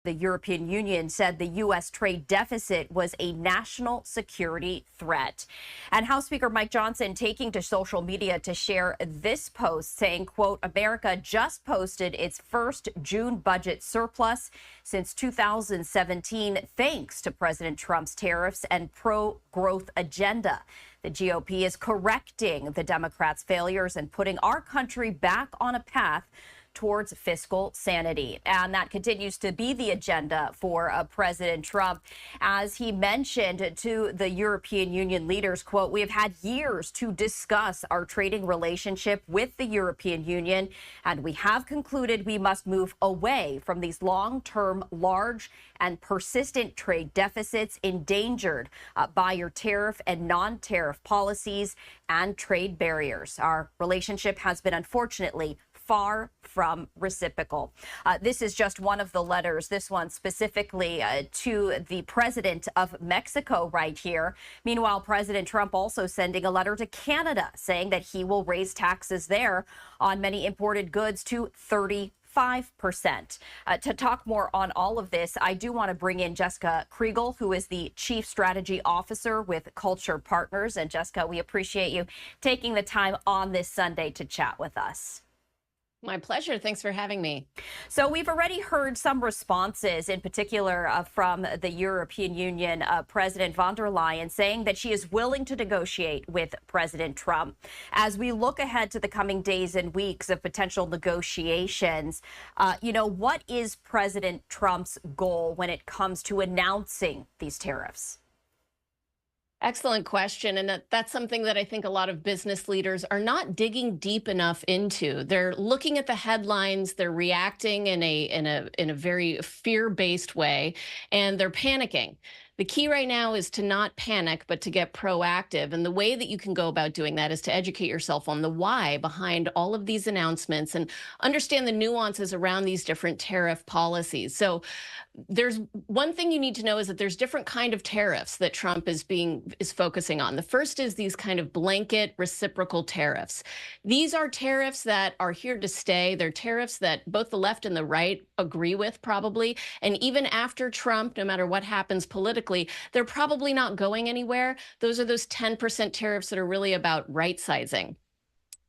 The European Union said the U.S. trade deficit was a national security threat. And House Speaker Mike Johnson taking to social media to share this post saying, quote, America just posted its first June budget surplus since 2017, thanks to President Trump's tariffs and pro-growth agenda. The GOP is correcting the Democrats' failures and putting our country back on a path towards fiscal sanity. And that continues to be the agenda for President Trump. As he mentioned to the European Union leaders, quote, we have had years to discuss our trading relationship with the European Union, and we have concluded we must move away from these long-term, large and persistent trade deficits endangered by your tariff and non-tariff policies and trade barriers. Our relationship has been, unfortunately, far from reciprocal. This is just one of the letters, this one specifically to the president of Mexico right here. Meanwhile, President Trump also sending a letter to Canada saying that he will raise taxes there on many imported goods to 35%. To talk more on all of this, I do want to bring in Jessica Kriegel, who is the Chief Strategy Officer with Culture Partners. And Jessica, we appreciate you taking the time on this Sunday to chat with us. My pleasure. Thanks for having me. So we've already heard some responses, in particular from the European Union President von der Leyen, saying that she is willing to negotiate with President Trump. As we look ahead to the coming days and weeks of potential negotiations, what is President Trump's goal when it comes to announcing these tariffs? Excellent question. And that's something that I think a lot of business leaders are not digging deep enough into. They're looking at the headlines, they're reacting in a very fear-based way, and they're panicking. The key right now is to not panic, but to get proactive. And the way that you can go about doing that is to educate yourself on the why behind all of these announcements and understand the nuances around these different tariff policies. So there's one thing you need to know is that there's different kind of tariffs that Trump is focusing on. The first is these kind of blanket reciprocal tariffs. These are tariffs that are here to stay. They're tariffs that both the left and the right agree with, probably. And even after Trump, no matter what happens politically, they're probably not going anywhere. Those are those 10% tariffs that are really about right sizing.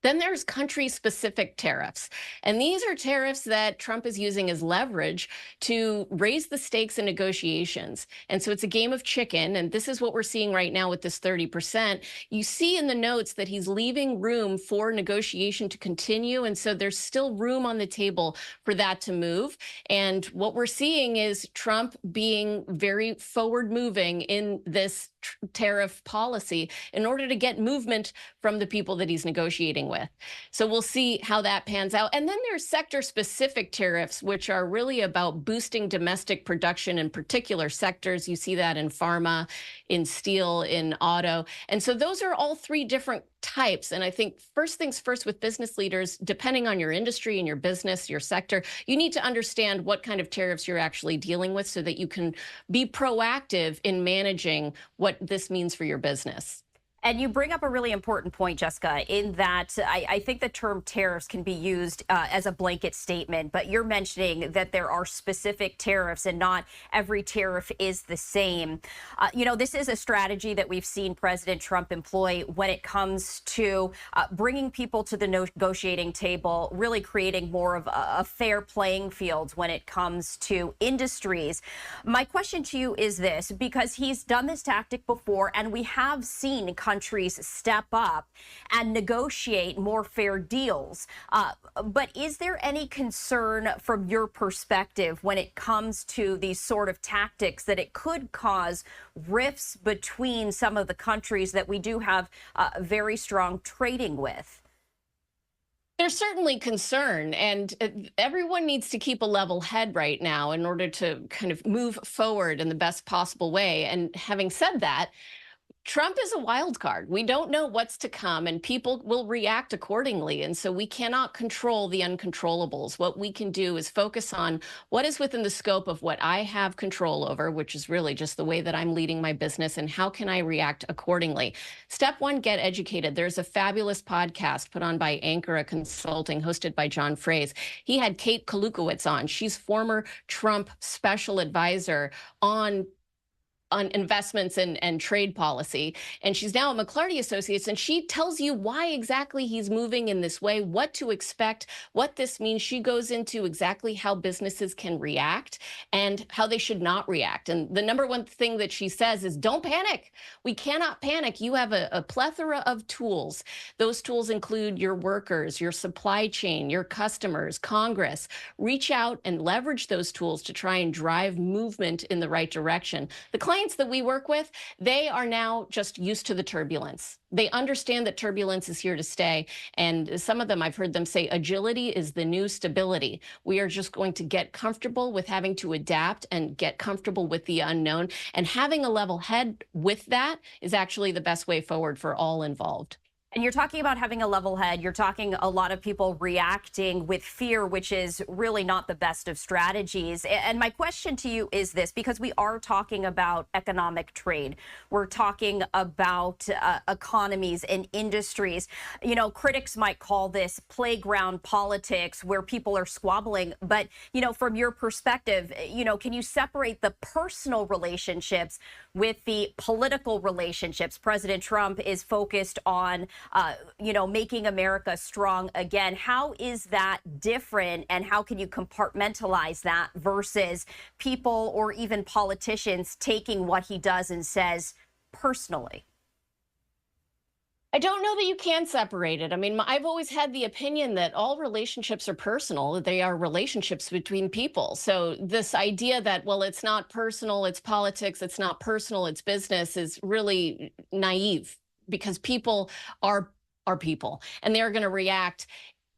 Then there's country-specific tariffs. And these are tariffs that Trump is using as leverage to raise the stakes in negotiations. And so it's a game of chicken. And this is what we're seeing right now with this 30%. You see in the notes that he's leaving room for negotiation to continue. And so there's still room on the table for that to move. And what we're seeing is Trump being very forward-moving in this tariff policy in order to get movement from the people that he's negotiating with. So we'll see how that pans out. And then there's sector-specific tariffs, which are really about boosting domestic production in particular sectors. You see that in pharma, in steel, in auto. And so those are all three different types. And I think first things first with business leaders, depending on your industry and your business, your sector, you need to understand what kind of tariffs you're actually dealing with so that you can be proactive in managing what this means for your business. And you bring up a really important point, Jessica, in that I think the term tariffs can be used as a blanket statement, but you're mentioning that there are specific tariffs and not every tariff is the same. This is a strategy that we've seen President Trump employ when it comes to bringing people to the negotiating table, really creating more of a fair playing field when it comes to industries. My question to you is this, because he's done this tactic before, and we have seen countries step up and negotiate more fair deals. But is there any concern from your perspective when it comes to these sort of tactics that it could cause rifts between some of the countries that we do have very strong trading with? There's certainly concern, and everyone needs to keep a level head right now in order to kind of move forward in the best possible way. And having said that, Trump is a wild card. We don't know what's to come, and people will react accordingly. And so we cannot control the uncontrollables. What we can do is focus on what is within the scope of what I have control over, which is really just the way that I'm leading my business, and how can I react accordingly. Step one, get educated. There's a fabulous podcast put on by Ankara Consulting, hosted by John Fraze. He had Kate Kalukowicz on. She's former Trump special advisor on investments and trade policy. And she's now at McClarty Associates, and she tells you why exactly he's moving in this way, what to expect, what this means. She goes into exactly how businesses can react and how they should not react. And the number one thing that she says is don't panic. We cannot panic. You have a plethora of tools. Those tools include your workers, your supply chain, your customers, Congress. Reach out and leverage those tools to try and drive movement in the right direction. The clients that we work with, they are now just used to the turbulence. They understand that turbulence is here to stay. And some of them, I've heard them say, agility is the new stability. We are just going to get comfortable with having to adapt and get comfortable with the unknown. And having a level head with that is actually the best way forward for all involved. And you're talking about having a level head. You're talking a lot of people reacting with fear, which is really not the best of strategies. And my question to you is this, because we are talking about economic trade. We're talking about economies and industries. You know, critics might call this playground politics where people are squabbling. But, you know, from your perspective, you know, can you separate the personal relationships with the political relationships? President Trump is focused on you know, making America strong again. How is that different, and how can you compartmentalize that versus people or even politicians taking what he does and says personally? I don't know that you can separate it. I mean, I've always had the opinion that all relationships are personal. They are relationships between people. So this idea that, well, it's not personal, it's politics, it's not personal, it's business, is really naive, because people are people, and they're going to react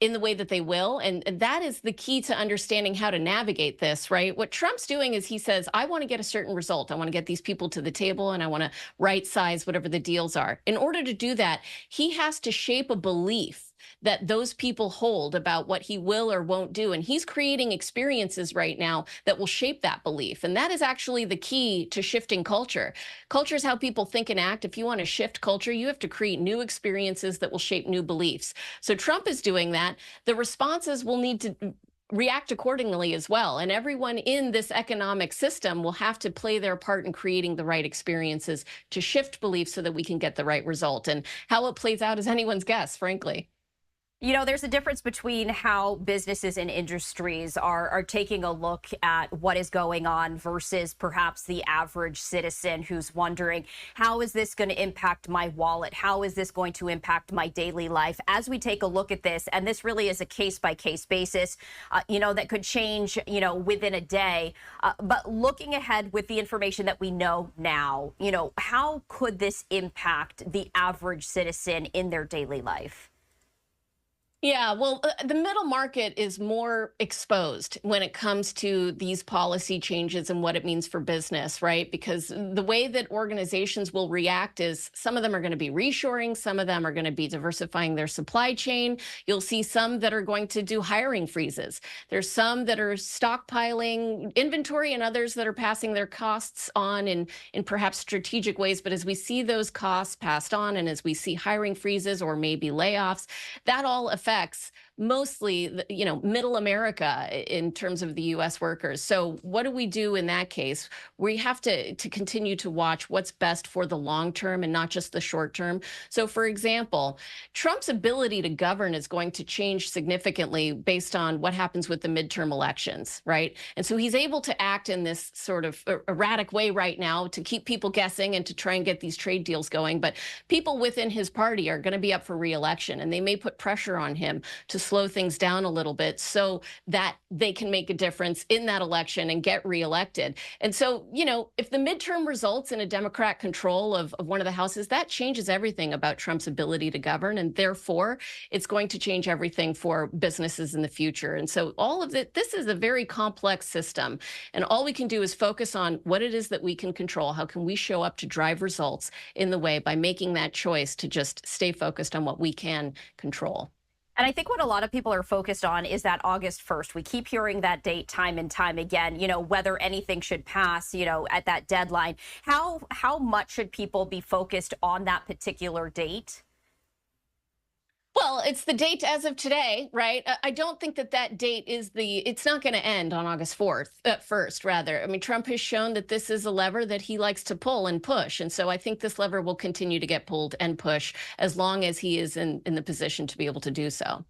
in the way that they will. And that is the key to understanding how to navigate this, right? What Trump's doing is he says, I want to get a certain result. I want to get these people to the table, and I want to right size whatever the deals are. In order to do that, he has to shape a belief that those people hold about what he will or won't do. And he's creating experiences right now that will shape that belief. And that is actually the key to shifting culture. Culture is how people think and act. If you want to shift culture, you have to create new experiences that will shape new beliefs. So Trump is doing that. The responses will need to react accordingly as well. And everyone in this economic system will have to play their part in creating the right experiences to shift beliefs so that we can get the right result. And how it plays out is anyone's guess, frankly. You know, there's a difference between how businesses and industries are taking a look at what is going on versus perhaps the average citizen who's wondering, how is this going to impact my wallet? How is this going to impact my daily life? As we take a look at this, and this really is a case-by-case basis, you know, that could change, you know, within a day. But looking ahead with the information that we know now, you know, how could this impact the average citizen in their daily life? Yeah, well, the middle market is more exposed when it comes to these policy changes and what it means for business, right? Because the way that organizations will react is some of them are going to be reshoring, some of them are going to be diversifying their supply chain. You'll see some that are going to do hiring freezes. There's some that are stockpiling inventory, and others that are passing their costs on in perhaps strategic ways. But as we see those costs passed on, and as we see hiring freezes or maybe layoffs, that all affects mostly, you know, middle America in terms of the U.S. workers. So what do we do in that case? We have to continue to watch what's best for the long term and not just the short term. So, for example, Trump's ability to govern is going to change significantly based on what happens with the midterm elections, right? And so he's able to act in this sort of erratic way right now to keep people guessing and to try and get these trade deals going. But people within his party are going to be up for re-election, and they may put pressure on him to slow things down a little bit so that they can make a difference in that election and get reelected. And so, if the midterm results in a Democrat control of one of the houses, that changes everything about Trump's ability to govern. And therefore, it's going to change everything for businesses in the future. And so all of it, this is a very complex system. And all we can do is focus on what it is that we can control. How can we show up to drive results in the way by making that choice to just stay focused on what we can control. And I think what a lot of people are focused on is that August 1st. We keep hearing that date time and time again, whether anything should pass, at that deadline. How much should people be focused on that particular date? Well, it's the date as of today, right? I don't think that date is it's not going to end on August 1st, rather. I mean, Trump has shown that this is a lever that he likes to pull and push. And so I think this lever will continue to get pulled and pushed as long as he is in the position to be able to do so.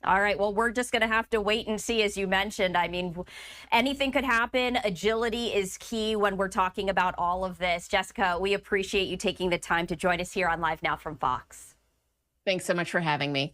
All right. Well, we're just going to have to wait and see, as you mentioned. I mean, anything could happen. Agility is key when we're talking about all of this. Jessica, we appreciate you taking the time to join us here on Live Now from Fox. Thanks so much for having me.